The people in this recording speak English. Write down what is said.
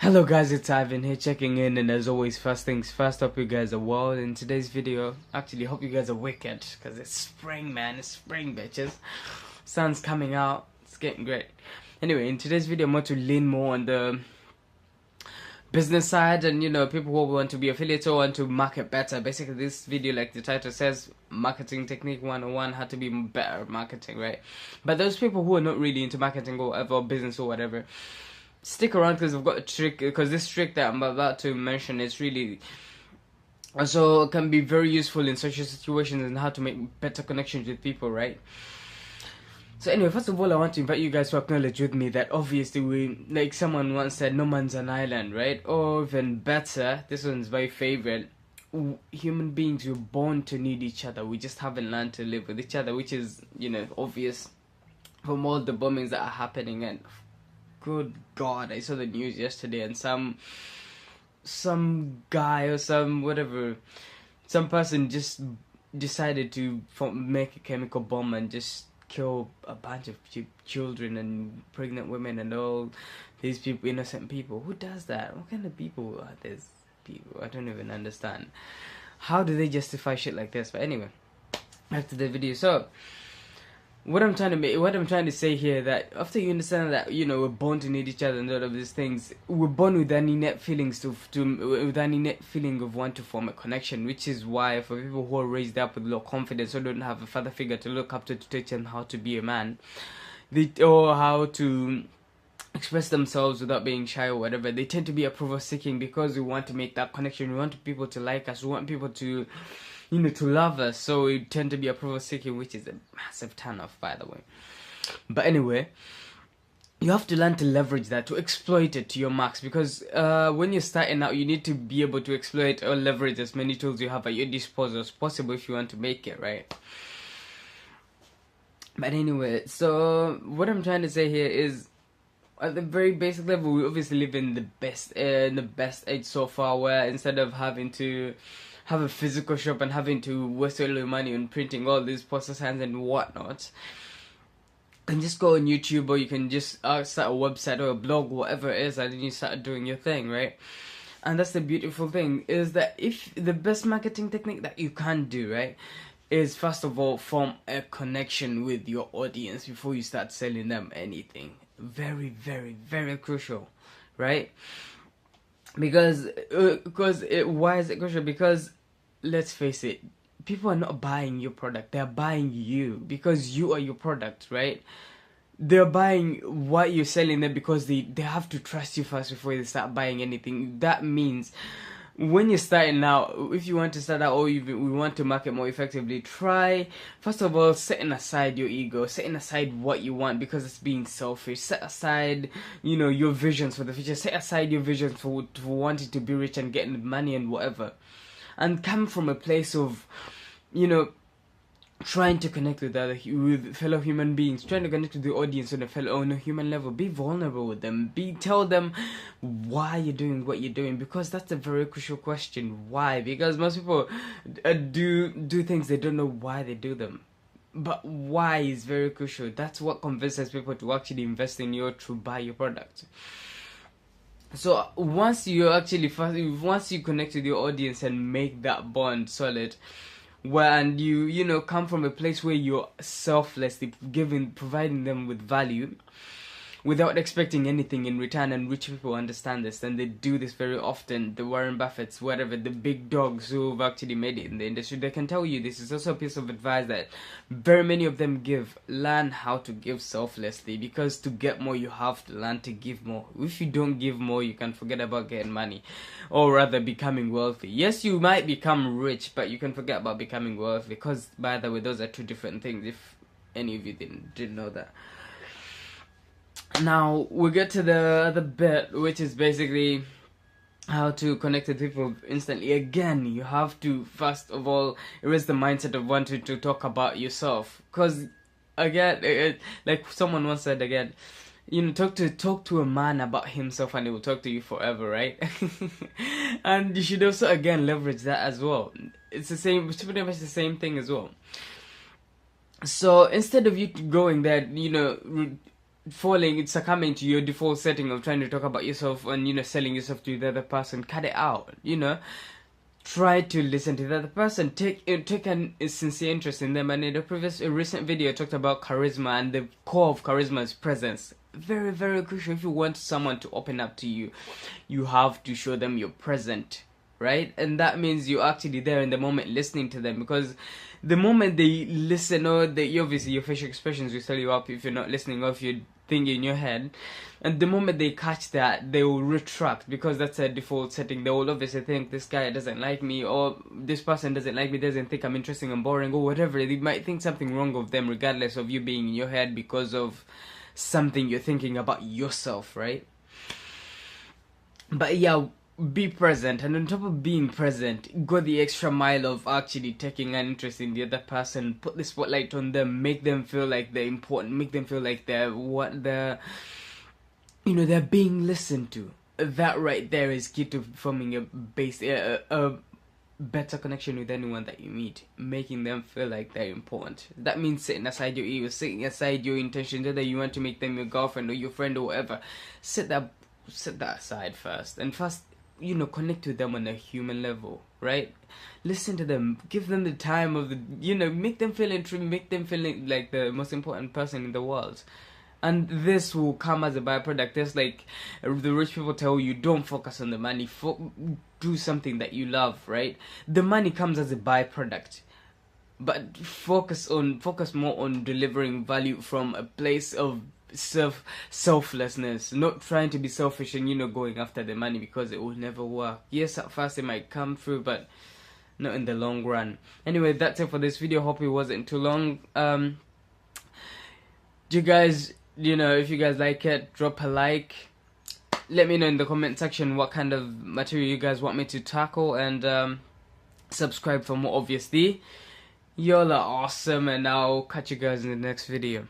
Hello guys, it's Ivan here checking in, and as always, first things first, hope you guys are well. In today's video, actually hope you guys are wicked, because it's spring, man. It's spring, bitches. Sun's coming out, it's getting great. Anyway, in today's video, I'm going to lean more on the business side, and people who want to be affiliates or want to market better. Basically, this video, like the title says, marketing technique 101, how to be better at marketing, right? But those people who are not really into marketing or whatever, or business or whatever, stick around, because I've got a trick, because this trick that I'm about to mention is really also can be very useful in social situations and how to make better connections with people, right? So anyway, first of all, I want to invite you guys to acknowledge with me that obviously we, like someone once said, no man's an island, right? Or even better, this one's my favorite, human beings were born to need each other. We just haven't learned to live with each other, which is, obvious from all the bombings that are happening. And good God, I saw the news yesterday, and some guy or some person just decided to make a chemical bomb and just kill a bunch of children and pregnant women and all these people, innocent people. Who does that? What kind of people are these people? I don't even understand. How do they justify shit like this? But anyway, back to the video. So what I'm trying to say here, that after you understand that we're born to need each other and all of these things, we're born with any net feelings with any net feeling of want to form a connection, which is why for people who are raised up with low confidence or don't have a father figure to look up to teach them how to be a man, or how to express themselves without being shy or whatever, they tend to be approval seeking, because we want to make that connection. We want people to like us. We want people to to love us. So we tend to be approval seeking, which is a massive turn off, by the way. But anyway, you have to learn to leverage that, to exploit it to your max, because when you're starting out, you need to be able to exploit or leverage as many tools you have at your disposal as possible if you want to make it, right? But anyway, so what I'm trying to say here is, at the very basic level, we obviously live in the best age so far, where instead of having to have a physical shop and having to waste all your money on printing all these poster signs and whatnot, you can just go on YouTube, or you can just start a website or a blog, whatever it is, and then you start doing your thing, right? And that's the beautiful thing, is that if the best marketing technique that you can do, right, is first of all form a connection with your audience before you start selling them anything. Very, very, very crucial, right? Because why is it crucial? Because let's face it, people are not buying your product, they're buying you, because you are your product, right? They're buying what you're selling them because they have to trust you first before they start buying anything. That means when you're starting out, if you want to start out, or we want to market more effectively, try first of all setting aside your ego, setting aside what you want, because it's being selfish. Set aside your visions for the future. Set aside your visions for wanting to be rich and getting money and whatever, and come from a place of trying to connect with fellow human beings, trying to connect with the audience on a human level. Be vulnerable with them. Tell them why you're doing what you're doing, because that's a very crucial question. Why? Because most people do things, they don't know why they do them. But why is very crucial. That's what convinces people to actually invest in you, to buy your product. So once you connect with your audience and make that bond solid, when you come from a place where you're selflessly providing them with value without expecting anything in return, and rich people understand this, and they do this very often. The Warren Buffetts, whatever, the big dogs who've actually made it in the industry, they can tell you this is also a piece of advice that very many of them give. Learn how to give selflessly, because to get more, you have to learn to give more. If you don't give more, you can forget about getting money, or rather becoming wealthy. Yes, you might become rich, but you can forget about becoming wealthy, because, by the way, those are two different things, if any of you didn't know that. Now we get to the other bit, which is basically how to connect with people instantly. Again, you have to first of all erase the mindset of wanting to talk about yourself, because again, like someone once said, again, talk to a man about himself and he will talk to you forever, right? And you should also again leverage that as well. It's pretty much the same thing as well. So instead of you going there, succumbing to your default setting of trying to talk about yourself and, you know, selling yourself to the other person. Cut it out, you know. Try to listen to the other person. Take a sincere interest in them. And in a recent video, I talked about charisma, and the core of charisma is presence. Very, very crucial. If you want someone to open up to you, you have to show them you're present, right? And that means you're actually there in the moment, listening to them, because the moment they listen, or obviously your facial expressions will tell you up if you're not listening, or if you're thinking in your head. And the moment they catch that, they will retract, because that's a default setting. They will obviously think, this guy doesn't like me, or this person doesn't like me, doesn't think I'm interesting and boring, or whatever. They might think something wrong of them, regardless of you being in your head, because of something you're thinking about yourself, right? But yeah, be present. And on top of being present, go the extra mile of actually taking an interest in the other person. Put the spotlight on them. Make them feel like they're important. Make them feel like they're they're being listened to. That right there is key to forming a better connection with anyone that you meet. Making them feel like they're important. That means setting aside your ego, setting aside your intentions, whether you want to make them your girlfriend or your friend or whatever. Set that aside first, and first, you know, connect with them on a human level, right? Listen to them, give them the time of the, you know, make them feel make them feel like the most important person in the world. And this will come as a byproduct. Just like the rich people tell you, don't focus on the money, do something that you love, right? The money comes as a byproduct, but focus more on delivering value from a place of selflessness, not trying to be selfish and, you know, going after the money, because it will never work. Yes, at first it might come through, but not in the long run. Anyway, that's it for this video. Hope it wasn't too long. Do you guys, you know, if you guys like it, drop a like. Let me know in the comment section what kind of material you guys want me to tackle, and subscribe for more, obviously. Y'all are awesome, and I'll catch you guys in the next video.